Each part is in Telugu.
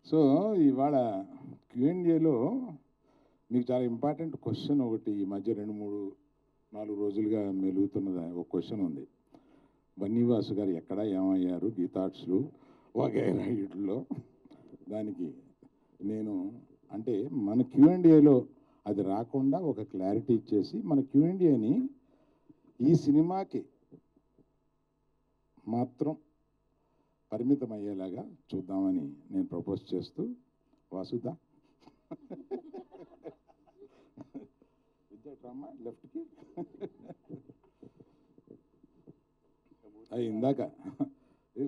సో ఇవాళ క్యూఎన్ఏలో మీకు చాలా ఇంపార్టెంట్ క్వశ్చన్ ఒకటి ఈ మధ్య 2-3-4 రోజులుగా మెలుగుతున్నది ఒక క్వశ్చన్ ఉంది. బన్నీవాసు గారు ఎక్కడ ఏమయ్యారు గీతార్ట్స్లు వగైరా వీటిలో. దానికి నేను అంటే మన క్యూఎన్ఏలో అది రాకుండా ఒక క్లారిటీ ఇచ్చేసి మన క్యూఎన్ఏని ఈ సినిమాకి మాత్రం పరిమితం అయ్యేలాగా చూద్దామని నేను ప్రపోజ్ చేస్తూ వాసుదా విద్యాట్రామా లెఫ్ట్కి అది ఇందాక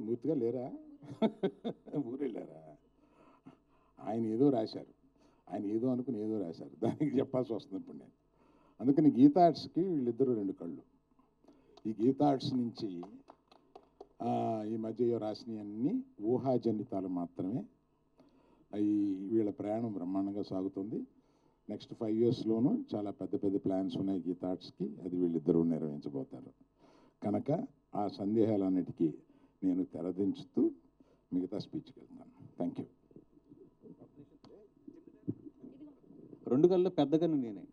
మూర్తిగా లేరా ఊరెళ్ళారా ఆయన ఏదో రాశారు, ఆయన ఏదో అనుకుని ఏదో రాశారు, దానికి చెప్పాల్సి వస్తుంది ఇప్పుడు నేను. అందుకని గీతా ఆర్ట్స్కి వీళ్ళిద్దరూ 2 కళ్ళు. ఈ గీతా ఆర్ట్స్ నుంచి ఈ మధ్య రాసినవన్నీ ఊహాజనితాలు మాత్రమే. అవి వీళ్ళ ప్రయాణం బ్రహ్మాండంగా సాగుతుంది. నెక్స్ట్ 5 yearsలోనూ చాలా పెద్ద పెద్ద ప్లాన్స్ ఉన్నాయి గీతా ఆర్ట్స్కి. అది వీళ్ళిద్దరూ నెరవేర్చబోతారు. కనుక ఆ సందేహాలన్నిటికీ నేను తెరదించుతూ మిగతా స్పీచ్కి వెళ్తాను. Thank you. 2 కళ్ళు పెద్దగానే నేనే.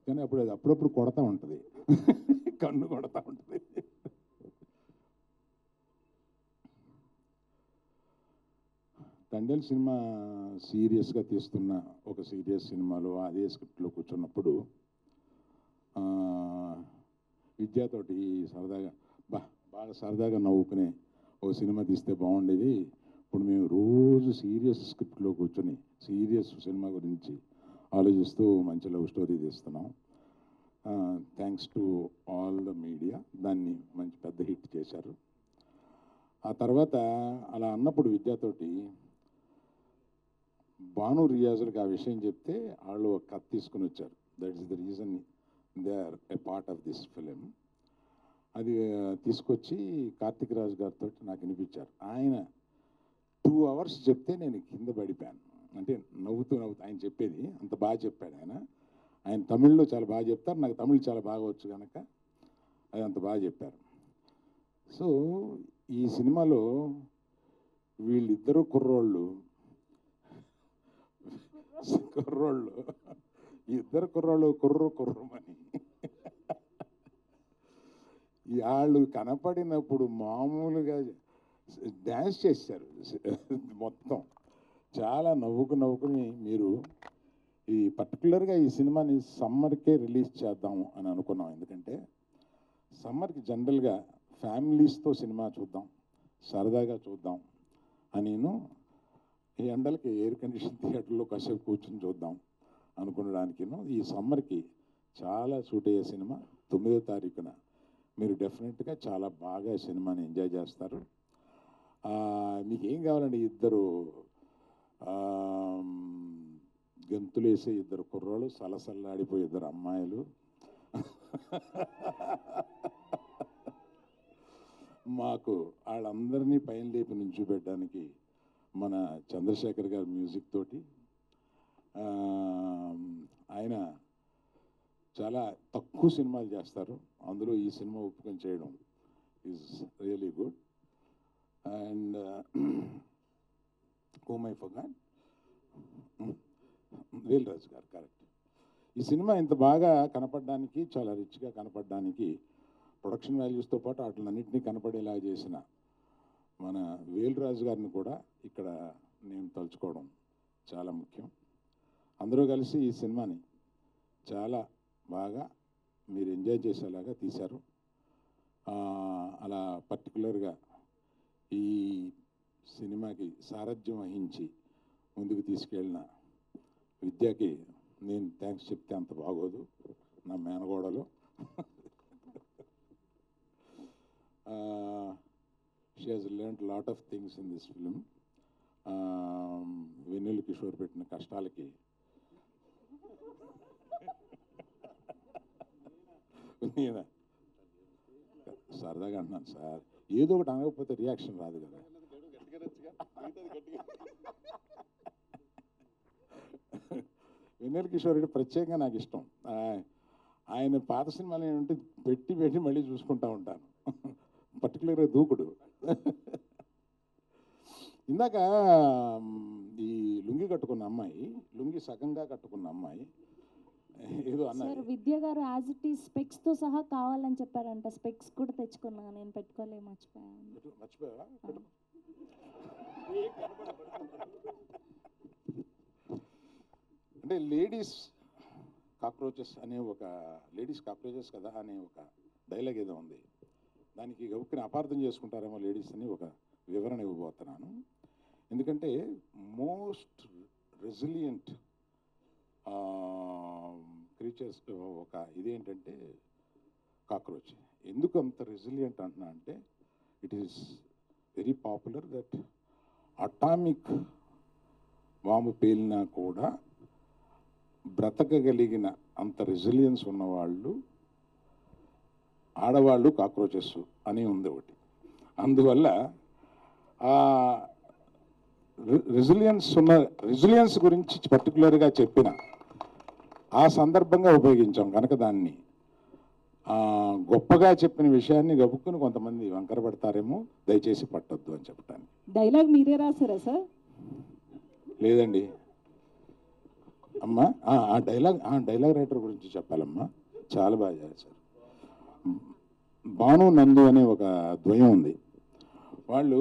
కానీ అప్పుడు అది అప్పుడప్పుడు కొడతా ఉంటుంది, కన్ను కొడతా ఉంటుంది. తండేల్ సినిమా సీరియస్గా తీస్తున్న ఒక సీరియస్ సినిమాలో అదే స్క్రిప్ట్లో కూర్చున్నప్పుడు విద్యాతోటి సరదాగా బాగా సరదాగా నవ్వుకునే ఓ సినిమా తీస్తే బాగుండేది. ఇప్పుడు మేము రోజు సీరియస్ స్క్రిప్ట్లో కూర్చొని సీరియస్ సినిమా గురించి ఆలోచిస్తూ మంచి లవ్ స్టోరీ తీస్తున్నాం. Thanks to all the media దాన్ని మంచి పెద్ద హిట్ చేశారు. ఆ తర్వాత అలా అన్నప్పుడు విద్యాతోటి భాను రియాజులకు ఆ విషయం చెప్తే వాళ్ళు ఒక కథ తీసుకుని వచ్చారు. That is the reason they are a part of this film. అది తీసుకొచ్చి కార్తిక్ రాజు గారితో నాకు వినిపించారు. ఆయన 2 hours చెప్తే నేను కింద పడిపోయాను. అంటే నవ్వుతూ ఆయన చెప్పేది అంత బాగా చెప్పాడు. ఆయన తమిళ్లో చాలా బాగా చెప్తారు, నాకు తమిళ్ చాలా బాగా వచ్చు కనుక అది అంత బాగా చెప్పారు. సో ఈ సినిమాలో వీళ్ళిద్దరూ కుర్రోళ్ళు ఇద్దరు కుర్రోళ్ళు కుర్రమని వాళ్ళు కనపడినప్పుడు మామూలుగా డ్యాన్స్ చేశారు మొత్తం. చాలా నవ్వుకుని మీరు ఈ పర్టికులర్గా ఈ సినిమాని సమ్మర్కే రిలీజ్ చేద్దాము అని అనుకున్నాం. ఎందుకంటే సమ్మర్కి జనరల్గా ఫ్యామిలీస్తో సినిమా చూద్దాం, సరదాగా చూద్దాం అని ఈ ఎండలకి ఎయిర్ కండిషన్ థియేటర్లో కాసేపు కూర్చొని చూద్దాం అనుకునడానికి ఈ సమ్మర్కి చాలా సూట్ అయ్యే సినిమా. 9వ తారీఖున మీరు డెఫినెట్గా చాలా బాగా సినిమాని ఎంజాయ్ చేస్తారు. మీకు ఏం కావాలండి, ఇద్దరు గెంతులేసే 2 కుర్రోళ్ళు, సలసల్లాడిపోయే 2 అమ్మాయిలు, మాకు వాళ్ళందరినీ పైన లేపి నుంచోబెట్టడానికి మన చంద్రశేఖర్ గారి మ్యూజిక్ తోటి. ఆయన చాలా తక్కువ సినిమాలు చేస్తారు, అందులో ఈ సినిమా ఒప్పుకొని చేయడం is really good. And whom I forgot, Vel Raju గారు, కరెక్ట్. ఈ సినిమా ఇంత బాగా కనపడడానికి, చాలా రిచ్గా కనపడడానికి ప్రొడక్షన్ వాల్యూస్తో పాటు వాటిలన్నింటినీ కనపడేలా చేసిన మన వేల్ రాజు గారిని కూడా ఇక్కడ నేను తలుచుకోవడం చాలా ముఖ్యం. అందరూ కలిసి ఈ సినిమాని చాలా బాగా మీరు ఎంజాయ్ చేసేలాగా తీశారు. అలా పర్టికులర్గా ఈ సినిమాకి సారథ్యం వహించి ముందుకు తీసుకెళ్ళిన విద్యకి నేను థ్యాంక్స్ చెప్తే అంత బాగోదు, నా మేనగోడలు. She has learned lot of things in this film. Vennela Kishore పెట్టిన కష్టాలకి నేనా సరదాగా అంటున్నాను సార్, ఏదో ఒకటి అనకపోతే రియాక్షన్ రాదు కదా. వెన్నెల కిషోర్ రెడ్డి ప్రత్యేకంగా నాకు ఇష్టం. ఆయన పాత సినిమాలు ఏంటంటే పెట్టి మళ్ళీ చూసుకుంటూ ఉంటాను. పర్టికులర్గా దూకుడు ఇందాక ఈ లుంగి కట్టుకున్న అమ్మాయి, లుంగి సగంగా కట్టుకున్న అమ్మాయి ఏదో సార్ అన్నది. విద్య గారు యాజ్ ఇట్ ఈస్ స్పెక్స్ తో సహా కావాలని చెప్పారంట. స్పెక్స్ కూడా తెచ్చుకున్నా, నేను పెట్టుకోలే, మర్చిపోయాను. మర్చిపోయావా? అంటే లేడీస్ కాక్రోచెస్ అనే ఒక లేడీస్ కాక్రోచెస్ కదా అనే ఒక డైలాగ్ ఏదో ఉంది. దానికి గబుక్కుని అపార్థం చేసుకుంటారేమో లేడీస్ అని ఒక వివరణ ఇవ్వబోతున్నాను. ఎందుకంటే మోస్ట్ రెసిలియంట్ క్రీచర్స్ ఒక ఇదేంటంటే కాక్రోచ్. ఎందుకు అంత రెసిలియంట్ అంటున్నా అంటే it is very popular that atomic bomb పేలినా కూడా బ్రతకగలిగిన అంత రెసిలియన్స్ ఉన్నవాళ్ళు ఆడవాళ్ళు కాక్రోచెస్ అని ఉంది ఒకటి. అందువల్ల రెసిలియన్స్ గురించి పర్టికులర్గా చెప్పిన ఆ సందర్భంగా ఉపయోగించాం కనుక దాన్ని గొప్పగా చెప్పిన విషయాన్ని గబుక్కుని కొంతమంది వంకర పడతారేమో, దయచేసి పట్టొద్దు అని చెప్పడానికి. డైలాగ్ మీరే రాసారా సార్? లేదండి అమ్మా, ఆ డైలాగ్ రైటర్ గురించి చెప్పాలమ్మా. చాలా బాగా చేశారు. భాను నందు అనే ఒక ద్వయం ఉంది. వాళ్ళు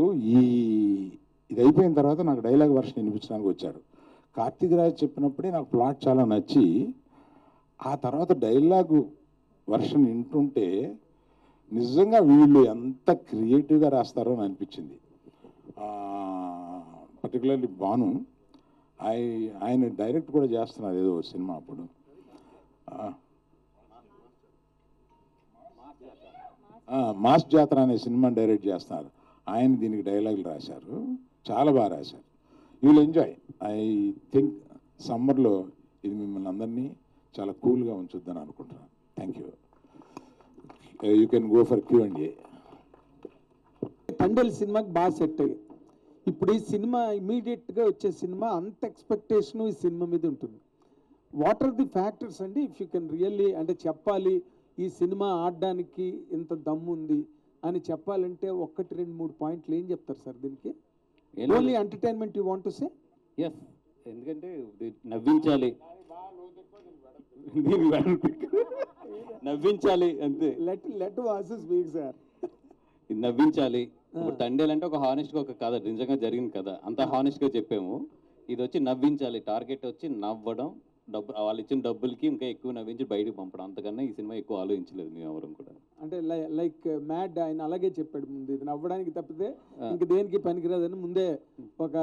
ఇది అయిపోయిన తర్వాత నాకు డైలాగ్ వర్షన్ వినిపించడానికి వచ్చారు. కార్తీక్ రాజ్ చెప్పినప్పుడే నాకు ప్లాట్ చాలా నచ్చి ఆ తర్వాత డైలాగు వర్షన్ వింటుంటే నిజంగా వీళ్ళు ఎంత క్రియేటివ్గా రాస్తారో అని అనిపించింది. పర్టికులర్లీ భాను ఆయన డైరెక్ట్ కూడా చేస్తున్నారు ఏదో సినిమా. అప్పుడు మాస్ జాతర అనే సినిమా డైరెక్ట్ చేస్తున్నారు ఆయన. దీనికి డైలాగులు రాశారు, చాలా బాగా రాశారు. You will enjoy. I think సమ్మర్లో ఇది మిమ్మల్ని అందరినీ చాలా కూల్గా ఉంచుద్దని అనుకుంటున్నాను. Thank you. You can go for Q&A. Thandel సినిమాకి బాగా సెట్ అయ్యి, ఇప్పుడు ఈ సినిమా ఇమీడియట్గా వచ్చే సినిమా అంత ఎక్స్పెక్టేషన్ ఈ సినిమా మీద ఉంటుంది. వాట్ ఆర్ ది ఫ్యాక్టర్స్ అండి ఇఫ్ యూ కెన్ రియల్లీ అంటే చెప్పాలి ఈ సినిమా ఆడడానికి ఇంత దమ్ము ఉంది అని చెప్పాలంటే 1, 2, 3 పాయింట్లు ఏం చెప్తారు సార్ దీనికి? Only entertainment you want to say? Yes, ఎందుకంటే నవ్వించాలి, నవ్వించాలి అంతే. Let voices speak sir. నవ్వించాలి. ఇప్పుడు తండేలు అంటే ఒక హానెస్ట్గా ఒక కథ, నిజంగా జరిగిన కథ, అంత హానెస్ట్గా చెప్పాము. ఇది వచ్చి నవ్వించాలి, టార్గెట్ వచ్చి నవ్వడం, వాళ్ళు ఇచ్చిన డబ్బులకి ఇంకా ఎక్కువ నవ్వించి బయటకు పంపడం. అంతకన్నా ఈ సినిమా ఎక్కువ ఆలోచించలేదు మేము ఎవరు కూడా. అంటే లైక్ మ్యాడ్ ఆయన అలాగే చెప్పాడు ముందు, ఇది నవ్వడానికి తప్పితే ఇంక దేనికి పనికిరాదని ముందే ఒక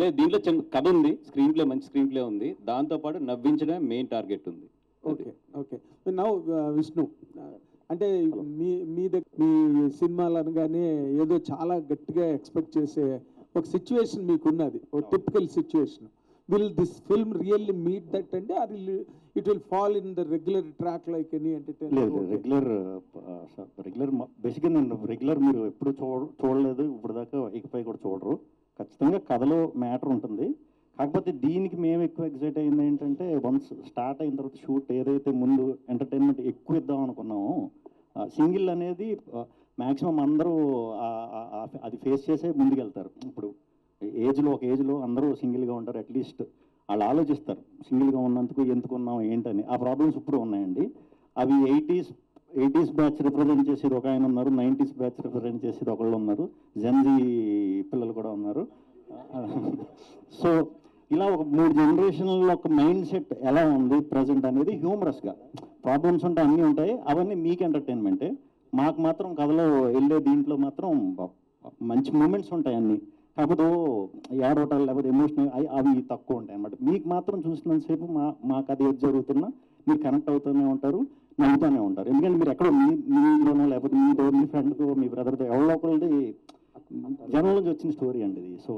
లేదు. దీంట్లో చిన్న కథ ఉంది, స్క్రీన్ ప్లే మంచి స్క్రీన్ ప్లే ఉంది, దాంతోపాటు నవ్వించడమే మెయిన్ టార్గెట్ ఉంది. Okay okay. నౌ విష్ణు, అంటే మీ సినిమాలు అనగానే ఏదో చాలా గట్టిగా ఎక్స్పెక్ట్ చేసే ఒక సిచ్యువేషన్ మీకున్నది, ఒక typical situation. Will this film really meet that అంటే అది it will fall in the regular track like any entertainment? Regular బేసిక్గా నేను రెగ్యులర్ మీరు ఎప్పుడు చూడలేదు ఇప్పుడు దాకా, ఇకపై కూడా చూడరు. ఖచ్చితంగా కథలో మ్యాటర్ ఉంటుంది. కాకపోతే దీనికి మేము ఎక్కువ ఎక్సైట్ అయింది ఏంటంటే వన్స్ స్టార్ట్ అయిన తర్వాత షూట్ ఏదైతే ముందు ఎంటర్టైన్మెంట్ ఎక్కువ ఇద్దాం అనుకున్నామో, సింగిల్ అనేది మ్యాక్సిమం అందరూ అది ఫేస్ చేసే ముందుకెళ్తారు. ఇప్పుడు ఒక ఏజ్లో అందరూ సింగిల్గా ఉంటారు, అట్లీస్ట్ వాళ్ళు ఆలోచిస్తారు సింగిల్గా ఉన్నందుకు ఎందుకున్నాం ఏంటని. ఆ ప్రాబ్లమ్స్ ఇప్పుడు ఉన్నాయండి. అవి 80s బ్యాచ్ రిప్రజెంట్ చేసేది ఒక ఆయన ఉన్నారు, 90s బ్యాచ్ రిప్రజెంట్ చేసేది ఒకళ్ళు ఉన్నారు, జెన్జీ పిల్లలు కూడా ఉన్నారు. సో ఇలా ఒక 3 జనరేషన్లో ఒక మైండ్ సెట్ ఎలా ఉంది ప్రజెంట్ అనేది హ్యూమరస్గా. ప్రాబ్లమ్స్ ఉంటాయి, అన్నీ ఉంటాయి, అవన్నీ మీకు ఎంటర్టైన్మెంటే. మాకు మాత్రం కథలో వెళ్ళే దీంట్లో మాత్రం మంచి మూమెంట్స్ ఉంటాయి అన్నీ. కాకపోతే ఏడవటాలు లేకపోతే ఎమోషనల్ అవి తక్కువ ఉంటాయి అన్నమాట. మీకు మాత్రం చూసినంతసేపు మాకు అది ఏది జరుగుతున్నా మీరు కనెక్ట్ అవుతూనే ఉంటారు, నవ్వుతూనే ఉంటారు. ఎందుకంటే మీరు ఎక్కడో మీలోనో లేకపోతే మీతో మీ ఫ్రెండ్తో మీ బ్రదర్తో ఎవరో ఒకరిది జనం నుంచి వచ్చిన స్టోరీ అండి ఇది. సో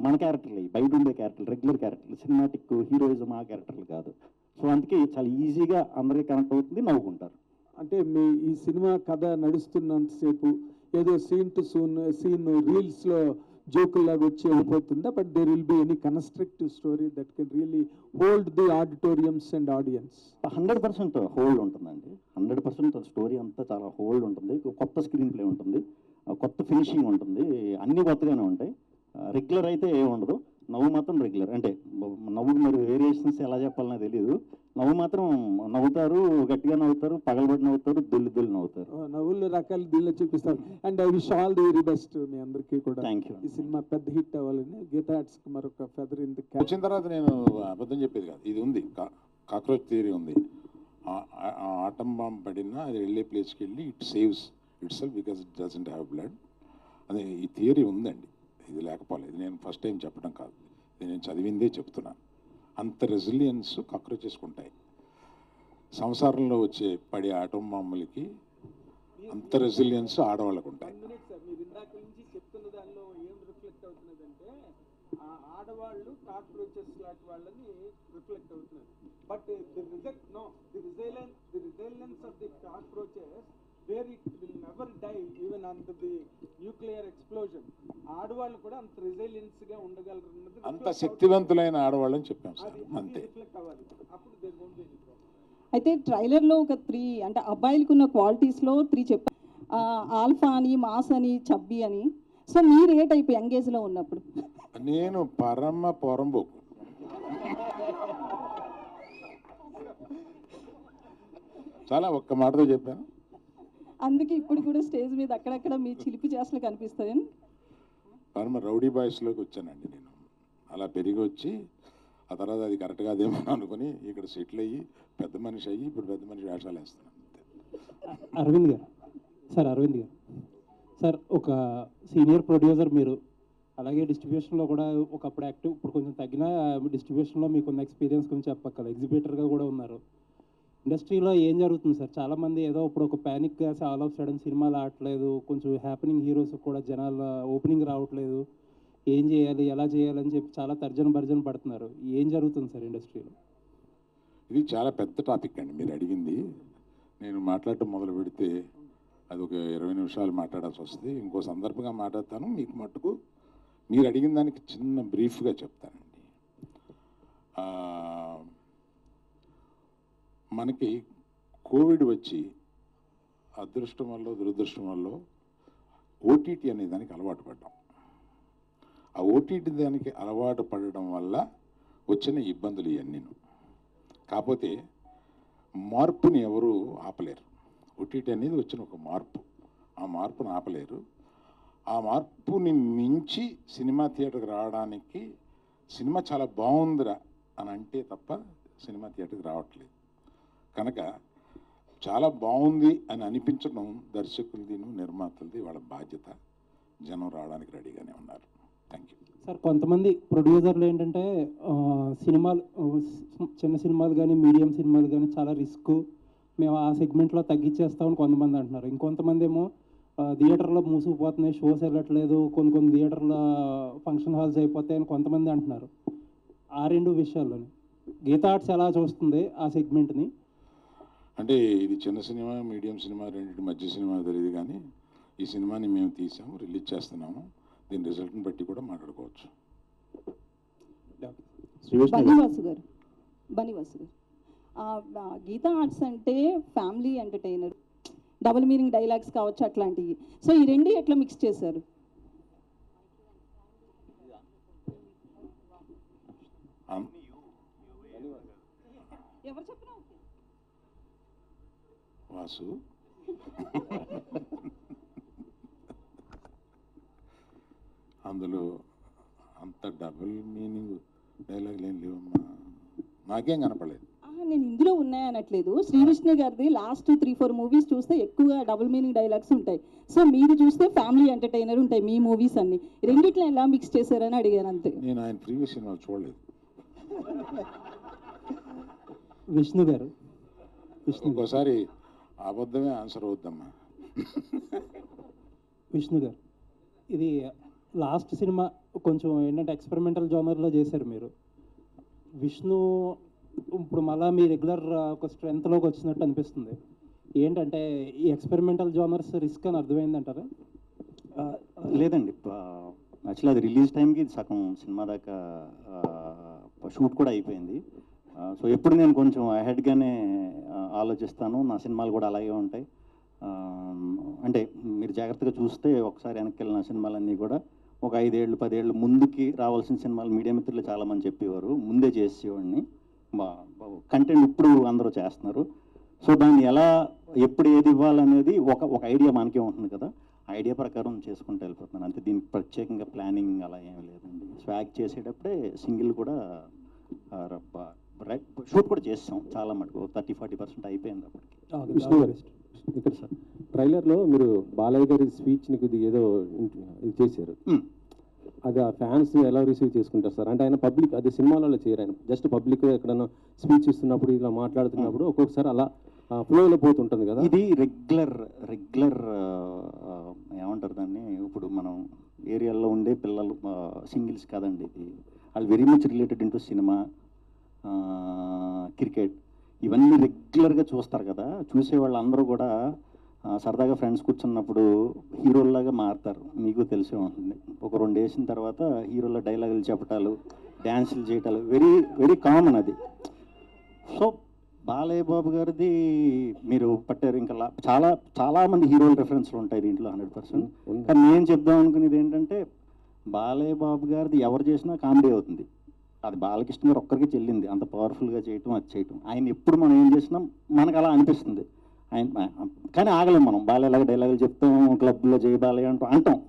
మన క్యారెక్టర్లు బయట ఉండే క్యారెక్టర్లు, రెగ్యులర్ క్యారెక్టర్లు, సినిమాటిక్ హీరోయిజం ఆ క్యారెక్టర్లు కాదు. సో అందుకే చాలా ఈజీగా అందరికీ కనెక్ట్ అవుతుంది, నవ్వుకుంటారు. అంటే మీ ఈ సినిమా కథ నడుస్తున్నంతసేపు ఏదో సీన్ టు సీన్ రీల్స్లో జోకుల్లాగా వచ్చి వెళ్ళిపోతుందా? But there will be any constructive story that can really hold the auditoriums and audiences? 100% hold ఉంటుందండి. 100% స్టోరీ అంతా చాలా హోల్డ్ ఉంటుంది. కొత్త స్క్రీన్ ప్లే ఉంటుంది, కొత్త ఫినిషింగ్ ఉంటుంది, అన్నీ కొత్తగానే ఉంటాయి. రెగ్యులర్ అయితే ఏమి ఉండదు, నవ్వు మాత్రం రెగ్యులర్. అంటే నవ్వు మరి వేరియేషన్స్ ఎలా చెప్పాలనో తెలియదు, నవ్వు మాత్రం నవ్వుతారు, గట్టిగా నవ్వుతారు, పగలబడి నవ్వుతారు, దుల్లి నవ్వుతారు. నవ్వులు రకాలు దీనిలో చూపిస్తారు. And I wish all the very best మీ అందరికీ కూడా. Thank you. ఈ సినిమా పెద్ద హిట్ అవ్వాలని గీతా ఆర్ట్స్కి మరొక ఫెదర్ ఇన్ ది క్యాప్. వచ్చిన తర్వాత నేను అబద్ధం చెప్పేది కాదు, ఇది ఉంది, కాక్రోచ్ థియరీ ఉంది. ఆటం బాంబ్ పడినా అది వెళ్ళే ప్లేస్కి వెళ్ళి it saves it self because it doesn't have blood. అదే ఈ థియరీ ఉందండి, ఇది లేకపోలేదు. నేను ఫస్ట్ టైం చెప్పడం కాదు, ఇది నేను చదివిందే చెప్తున్నాను. అంత రెసిలియన్స్ కాక్రోచెస్కి ఉంటాయి. సంసారంలో వచ్చే పడే ఆటం బాంబులకి అంత రెసిలియన్స్ ఆడవాళ్ళకు ఉంటాయి. మీరు ఇందాక నుంచి చెప్తున్న దానిలో ఏం రిఫ్లెక్ట్ అవుతున్నదంటే ఆడవాళ్ళు కాక్రోచెస్ లాంటి వాళ్ళని రిఫ్లెక్ట్ అవుతున్నారు. But the resilience of the cockroaches where it will never die even under the nuclear explosion. ఆడవాళ్ళు కూడా అంత రెసిలియన్స్ గా ఉండగలరు అన్నది అంత శక్తివంతులైన ఆడవాళ్ళని చెప్పాం సార్, అంతే. రిఫ్లెక్ట్ అవ్వాలి. అప్పుడు there won't be any problem. అయితే ట్రైలర్లో ఒక 3 అంటే అబ్బాయిలకు ఉన్న క్వాలిటీస్లో 3 చెప్పారు, ఆల్ఫా అని, మాస్ అని, చబ్బీ అని. సో మీరు ఏ టైప్ యంగేజ్లో ఉన్నప్పుడు? నేను పరమ పొరంబోకు. చాలా ఒక్క మాటతో చెప్పాను. అందుకే ఇప్పుడు కూడా స్టేజ్ మీద అక్కడక్కడ మీ చిలిపి చేష్టలు కనిపిస్తాయి. పరమ రౌడీ బాయ్స్లోకి వచ్చానండి నేను. అలా పెరిగి వచ్చి ఆ తర్వాత అది కరెక్ట్ కాదేమో అనుకుని ఇక్కడ సెటిల్ అయ్యి పెద్ద మనిషి అయ్యి ఇప్పుడు పెద్ద మనిషి వేషాలు వేస్తున్నాను. అరవింద్ గారు సార్, ఒక సీనియర్ ప్రొడ్యూసర్ మీరు, అలాగే డిస్ట్రిబ్యూషన్లో కూడా ఒకప్పుడు యాక్టివ్, ఇప్పుడు కొంచెం తగ్గిన డిస్ట్రిబ్యూషన్లో మీకు ఉన్న ఎక్స్పీరియన్స్ గురించి చెప్పక్కల, ఎగ్జిబిటర్గా కూడా ఉన్నారు. ఇండస్ట్రీలో ఏం జరుగుతుంది సార్? చాలామంది ఏదో ఇప్పుడు ఒక ప్యానిక్గా ఆల్ ఆఫ్ సడన్ సినిమాలు ఆడట్లేదు, కొంచెం హ్యాపెనింగ్ హీరోస్ కూడా జనాల ఓపెనింగ్ రావట్లేదు, ఏం చేయాలి, ఎలా చేయాలని చెప్పి చాలా తర్జన పడుతున్నారు. ఏం జరుగుతుంది సార్ ఇండస్ట్రీలో? ఇది చాలా పెద్ద టాపిక్ అండి మీరు అడిగింది. నేను మాట్లాడటం మొదలు పెడితే అది ఒక 20 నిమిషాలు మాట్లాడాల్సి వస్తుంది. ఇంకో సందర్భంగా మాట్లాడతాను. మీకు మట్టుకు మీరు అడిగిన దానికి చిన్న బ్రీఫ్గా చెప్తానండి. మనకి కోవిడ్ వచ్చి అదృష్టం వల్ల దురదృష్టం వల్ల ఓటీటీ అనే దానికి అలవాటు పడ్డాం. ఆ ఓటీటీ దానికి అలవాటు పడడం వల్ల వచ్చిన ఇబ్బందులు ఇవన్నీ. కాకపోతే మార్పుని ఎవరు ఆపలేరు. ఓటీటీ అనేది వచ్చిన ఒక మార్పు, ఆ మార్పుని ఆపలేరు. ఆ మార్పుని మించి సినిమా థియేటర్కి రావడానికి సినిమా చాలా బాగుందిరా అని అంటే తప్ప సినిమా థియేటర్కి రావట్లేదు. కనుక చాలా బాగుంది అని అనిపించడం దర్శకులది, నిర్మాతలది వాళ్ళ బాధ్యత. జనం రావడానికి రెడీగానే ఉన్నారు. Thank you sir. కొంతమంది ప్రొడ్యూసర్లు ఏంటంటే సినిమాలు, చిన్న సినిమాలు కానీ మీడియం సినిమాలు కానీ చాలా రిస్క్, మేము ఆ సెగ్మెంట్లో తగ్గించేస్తామని కొంతమంది అంటున్నారు. ఇంకొంతమంది ఏమో థియేటర్లో మూసుకుపోతున్నాయి, షోస్ వెళ్ళట్లేదు, కొన్ని థియేటర్లో ఫంక్షన్ హాల్స్ అయిపోతాయని కొంతమంది అంటున్నారు. ఆ 2 విషయాల్లోనే గీతా ఆర్ట్స్ ఎలా చూస్తుంది ఆ సెగ్మెంట్ని? అంటే ఇది చిన్న సినిమా, మీడియం సినిమా, రెండింటి మధ్య సినిమా తెలియదు, కానీ ఈ సినిమాని మేము తీసాము, రిలీజ్ చేస్తున్నాము. దీని రిజల్ట్ని బట్టి కూడా మాట్లాడుకోవచ్చు. బనివాసు గారు, గీతా ఆర్ట్స్ అంటే family entertainer, double meaning dialogues కావచ్చు అట్లాంటివి. సో ఈ 2 ఎట్లా మిక్స్ చేశారు? ఎవరు చెప్పినా వాసు అందులో అంత డబుల్ మీనింగ్ డైలాగ్ ఏం లేవమ్మా, నాకేం కనపడలేదు. నేను ఇందులో ఉన్నాయనట్లేదు. శ్రీవిష్ణు గారిది లాస్ట్ 3-4 మూవీస్ చూస్తే ఎక్కువగా డబుల్ మీనింగ్ డైలాగ్స్ ఉంటాయి. సో మీది చూస్తే ఫ్యామిలీ ఎంటర్టైనర్ ఉంటాయి మీ మూవీస్ అన్ని. రెండిట్లో ఎలా మిక్స్ చేశారని అడిగాను అంతే. నేను ఆయన ప్రీవియస్ సినిమాలు చూడలేదు. విష్ణు గారు, ఇంకోసారి అబద్ధమే ఆన్సర్ అవుద్దమ్మా. విష్ణు గారు, ఇది లాస్ట్ సినిమా కొంచెం ఏంటంటే ఎక్స్పెరిమెంటల్ జోనర్లో చేశారు మీరు. విష్ణు ఇప్పుడు మళ్ళీ మీ రెగ్యులర్ ఒక స్ట్రెంత్లోకి వచ్చినట్టు అనిపిస్తుంది. ఏంటంటే ఈ ఎక్స్పెరిమెంటల్ జోనర్స్ రిస్క్ అని అర్థమైందంటారా? లేదండి, యాక్చువల్లీ అది రిలీజ్ టైంకి సగం సినిమా దాకా షూట్ కూడా అయిపోయింది. సో ఎప్పుడు నేను కొంచెం అహెడ్గానే ఆలోచిస్తాను, నా సినిమాలు కూడా అలాగే ఉంటాయి. అంటే మీరు జాగ్రత్తగా చూస్తే ఒకసారి వెనక్కి వెళ్ళిన సినిమాలన్నీ కూడా ఒక 5 ఏళ్ళు 10 ఏళ్ళు ముందుకి రావాల్సిన సినిమాలు మీడియా మిత్రులు చాలామంది చెప్పేవారు, ముందే చేసేవాడిని. కంటెంట్ ఇప్పుడు అందరూ చేస్తున్నారు. సో దాన్ని ఎలా ఎప్పుడు ఏది ఇవ్వాలనేది ఒక ఐడియా మనకే ఉంటుంది కదా, ఐడియా ప్రకారం చేసుకుంటూ వెళ్ళిపోతున్నాను అంతే. దీనికి ప్రత్యేకంగా ప్లానింగ్ అలా ఏమీ లేదండి. స్వాగ్ చేసేటప్పుడే సింగిల్ కూడా షూట్ కూడా చేసాం చాలా మటుకు, 30-40% అయిపోయింది అప్పటికి. విష్ణు గారు ఇక్కడ సార్ ట్రైలర్లో మీరు బాలయ్య గారి స్పీచ్ని ఇది ఏదో ఇది చేశారు, అది ఆ ఫ్యాన్స్ ఎలా రిసీవ్ చేసుకుంటారు సార్? అంటే ఆయన పబ్లిక్ అది సినిమాలలో చేయరు, ఆయన జస్ట్ పబ్లిక్ ఎక్కడైనా స్పీచ్ ఇస్తున్నప్పుడు ఇలా మాట్లాడుతున్నప్పుడు ఒక్కొక్కసారి అలా ఫ్లోలో పోతుంటుంది కదా. ఇది రెగ్యులర్ ఏమంటారు దాన్ని, ఇప్పుడు మనం ఏరియాలో ఉండే పిల్లలు సింగిల్స్ కాదండి, ఇది వాళ్ళు very much related into cinema, cricket, ఇవన్నీ రెగ్యులర్గా చూస్తారు కదా. చూసే వాళ్ళందరూ కూడా సరదాగా ఫ్రెండ్స్ కూర్చున్నప్పుడు హీరోల్లాగా మారుతారు, మీకు తెలిసే ఉంటుంది. ఒక 2 వేసిన తర్వాత హీరోల డైలాగులు చెప్పటాలు, డ్యాన్సులు చేయటాలు వెరీ వెరీ కామన్ అది. సో బాలయ్య బాబు గారిది మీరు పట్టారు, ఇంకా చాలామంది హీరోల రెఫరెన్స్లు ఉంటాయి దీంట్లో 100%. కానీ నేను చెప్దాం అనుకునేది ఏంటంటే, బాలయ్య బాబు గారిది ఎవరు చేసినా కామెడీ అవుతుంది. అది బాలకృష్ణ గారు ఒక్కరికి చెల్లింది, అంత పవర్ఫుల్గా చేయటం, అది చేయటం. ఆయన ఎప్పుడు మనం ఏం చేసినా మనకు అలా అనిపిస్తుంది. ఆయన కానీ ఆగలేం మనం, బాలయ్యలాగా డైలాగులు చెప్తాం, క్లబ్లో జై బాలయ్య అంటాం,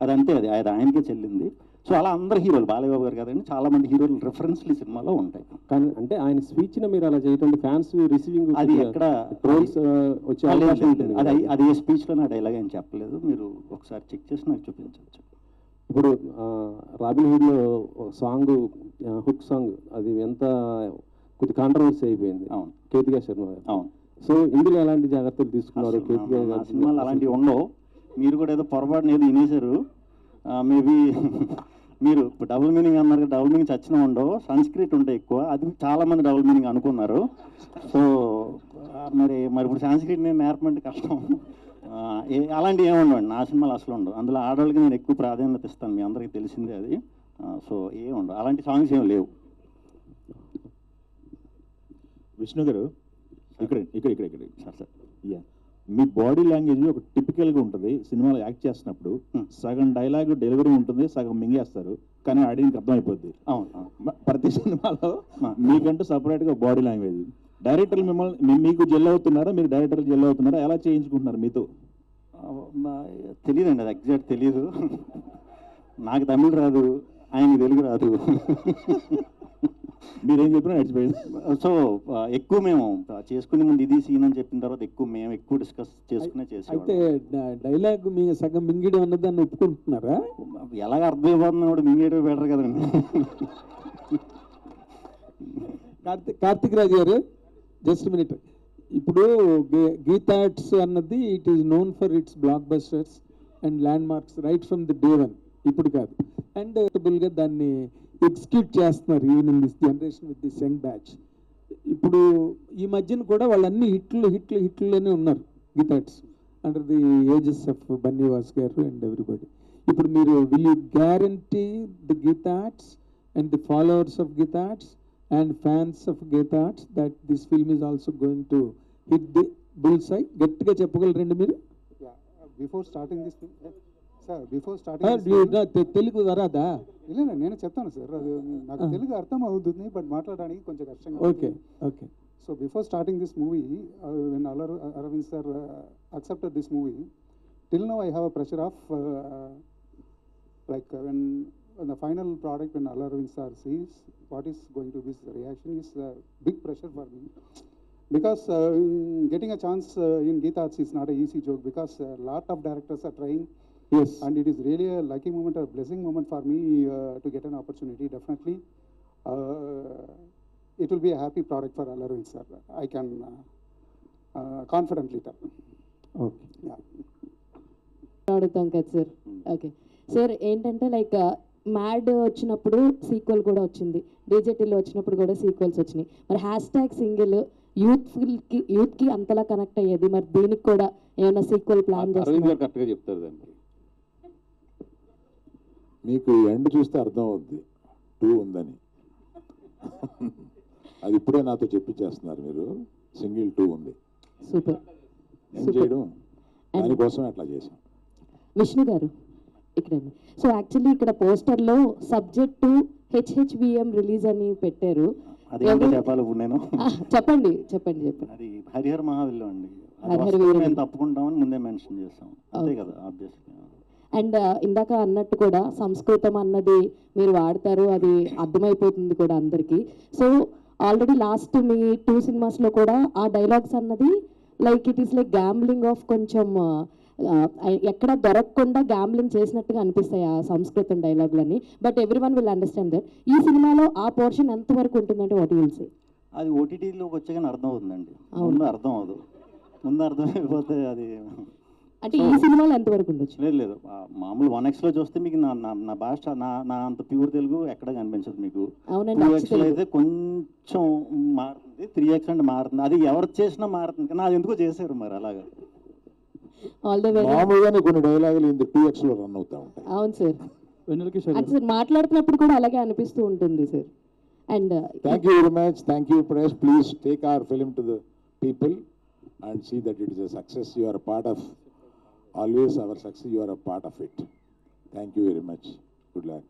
అది అంతే, అది ఆయనకే చెల్లింది. సో అలా అందరు హీరోలు, బాలయ్య బాబు గారు కాదండి, చాలామంది హీరోలు రెఫరెన్స్లు ఈ సినిమాలో ఉంటాయి. కానీ అంటే ఆయన స్పీచ్ని మీరు అలా చేయటం ఫ్యాన్స్ రిసీవింగ్ అది ఎక్కడ ట్రోల్స్ వచ్చే అవకాశం ఉంటుంది. అది ఏ స్పీచ్లో నా డైలాగ్ ఏం చెప్పలేదు, మీరు ఒకసారి చెక్ చేసి నాకు చూపించవచ్చు. ఇప్పుడు రాబిన్ హుడ్లో సాంగ్ హుక్ సాంగ్ అది ఎంత కొద్ది కాంట్రవర్సీ అయిపోయింది. అవును, కేతికా శర్మ గారు. అవును. సో ఇందులో ఎలాంటి జాగ్రత్తలు తీసుకున్నారు? కేతికా గారు సినిమాలు అలాంటివి ఉండవు, మీరు కూడా ఏదో పొరపాటున ఏదో వినేశారు. మేబీ మీరు డబుల్ మీనింగ్ అన్నారు, డబుల్ మీనింగ్ చచ్చిన ఉండవు, సంస్క్రిట్ ఉంటాయి ఎక్కువ, అది చాలామంది డబుల్ మీనింగ్ అనుకున్నారు. సో మరి ఇప్పుడు సంస్క్రిట్ నేను నేర్పమంటే కష్టం. అలాంటివి ఏమి ఉండవండి నా సినిమాలు, అసలు ఉండవు. అందులో ఆడవాళ్ళకి నేను ఎక్కువ ప్రాధాన్యత ఇస్తాను, మీ అందరికీ తెలిసిందే అది. సో ఏమి ఉండవు, అలాంటి సాంగ్స్ ఏమి లేవు. విష్ణు గారు ఇక్కడ సార్ యా, మీ బాడీ లాంగ్వేజ్ ఒక టిపికల్గా ఉంటుంది. సినిమాలో యాక్ట్ చేస్తున్నప్పుడు సగం డైలాగ్ డెలివరీ ఉంటుంది, సగం మింగేస్తారు, కానీ ఆడియన్కి అర్థమైపోద్ది. అవును, ప్రతి సినిమాలో మీకంటూ సపరేట్గా బాడీ లాంగ్వేజ్. డైరెక్టర్లు మిమ్మల్ని మీకు జెల్ అవుతున్నారా, మీరు డైరెక్టర్లు జెల్ అవుతున్నారా, ఎలా చేయించుకుంటున్నారు మీతో? తెలియదండి, అది ఎగ్జాక్ట్ తెలియదు. నాకు తమిళ్ రాదు, ఆయనకి తెలుగు రాదు. మీరేం చెప్పినా నడిచిపోయింది. సో ఎక్కువ మేము చేసుకునే ముందు ఇది సీన్ అని చెప్పిన తర్వాత మేము ఎక్కువ డిస్కస్ చేసుకునే చేసాం. అయితే డైలాగ్ మీ సగం మింగిడి అన్నదాన్ని ఒప్పుకుంటున్నారా? ఎలాగ అర్థమైపోతుంది కూడా మింగేయడం బెటర్ కదండి. కార్తిక్ రాజు గారు జస్ట్ మినిట్. ఇప్పుడు గీతాట్స్ అన్నది it is known for it's black busters and land marks right from the day 1, ఇప్పుడు కాదు. అండ్ గా దాన్ని ఎగ్జిక్యూట్ చేస్తున్నారు even in this generation with this young batch. ఇప్పుడు ఈ మధ్యన కూడా వాళ్ళన్ని హిట్లులోనే ఉన్నారు గీతాట్స్, under the ages of Bunny Vas గారు అండ్ ఎవ్రీబడి. ఇప్పుడు మీరు will you guarantee the గీతాట్స్ and the followers of గీతాట్స్ and fans of Githarts that this film is also going to hit the bullseye? గట్టిగా చెప్పగలరండి మీరు? Before starting this sir, before starting Telugu వరాదా? ಇಲ್ಲ నేను చెప్తాను సార్, అది నాకు తెలుగు అర్థం అవుతుంది, బట్ మాట్లాడడానికి కొంచెం కష్టంగా. Okay. So before starting this movie, when Aravind sir accepted this movie, till now I have a pressure of like when the final product, when Aravind sir sees what is going to be the reaction, is big pressure for me, because getting a chance in Githarts is not an easy joke, because a lot of directors are trying. Yes, and it is really a lucky moment, a blessing moment for me to get an opportunity. Definitely it will be a happy product for Aravind sir, I can confidently tell. Okay. అడుగుతాం కదా సార్. ఓకే సార్, ఏంటంటే లైక్ మ్యాడ్ వచ్చినప్పుడు సీక్వెల్ కూడా వచ్చింది, డీజేటీలో వచ్చినప్పుడు కూడా సీక్వెల్స్ వచ్చినాయి. మరి హ్యాష్ట్యాగ్ సింగిల్ యూత్కి అంతలా కనెక్ట్ అయ్యేది, మరి దీనికి కూడా ఏమైనా సీక్వెల్ ప్లాన్ చేస్తున్నారు? కరెక్ట్గా చెప్తారు దానికి. మీకు ఎండ్ చూస్తే అర్థం అవుద్ది 2 ఉందని. అది ఇప్పుడే నాతో చెప్పించేస్తున్నారు మీరు, సింగిల్ 2 ఉంది. సూపర్ ఏం చేయడం, దానికోసం అట్లా చేసాం. విష్ణు గారు, ఇక్కడండి. సో యాక్చువల్లీ ఇక్కడ పోస్టర్లో సబ్జెక్టు హెచ్హెచ్విఎం రిలీజ్ అని పెట్టారు. అది ఏంటో చెప్పాలి ఇప్పుడు నేను. చెప్పండి చెప్పండి చెప్పండి. అది హరిహర మహావిల్లో అండి. అది హరిహర వస్తే వీరమల్లు. మేము తప్పుకుంటామని ముందే మెన్షన్ చేస్తాం, అంతే కదా ఆబ్వియస్లీ. అండ్ ఇందాక అన్నట్టు కూడా సంస్కృతం అన్నది మీరు వాడతారు, అది అర్థమైపోతుంది కూడా అందరికీ. సో ఆల్రెడీ లాస్ట్ మీ 2 సినిమాస్లో కూడా ఆ డైలాగ్స్ అన్నది like it is like gambling of కొంచెం ఎక్కడ దొరకకుండా గ్యాంబ్లింగ్ చేసినట్టుగా అనిపిస్తాయి ఆ సంస్కృతం డైలాగులన్నీ. But every one will understand that. ఈ సినిమాలో ఆ పోర్షన్ ఎంతవరకు ఉంటుందంటే వాట్ విల్ సే? అది ఓటీటీలోకి వచ్చాక అర్థం అవుతుందండి, ముందు అర్థం అవ్వదు. ముందు అర్థమైపోతే అది అంటే ఈ సినిమాలో ఎంతవరకు ఉండొచ్చు? లేదు లేదు, మామూలు 1Xలో చూస్తే మీకు నా భాష నా అంత ప్యూర్ తెలుగు ఎక్కడ కనిపించదు మీకు. అవునండి, 2Xలో అయితే కొంచెం మారుతుంది, 3X అంటే మారుతుంది. అది ఎవరు చేసినా మారుతుంది, కానీ అది ఎందుకో చేశారు మరి అలాగా. All the way. మామూలుగానే కొన్ని డైలాగులు ఇంత 2X లో రన్ అవుతా ఉంటాయి. అవును సార్, వెన్నెల కిషోర్ అది సార్ మాట్లాడుతున్నప్పుడు కూడా అలాగే అనిపిస్తూ ఉంటుంది sir. And Thank you very much. Thank you, press. Please take our film to the people and see that it is a success. You are a part of, always our success. You are a part of it. Thank you very much. Good luck.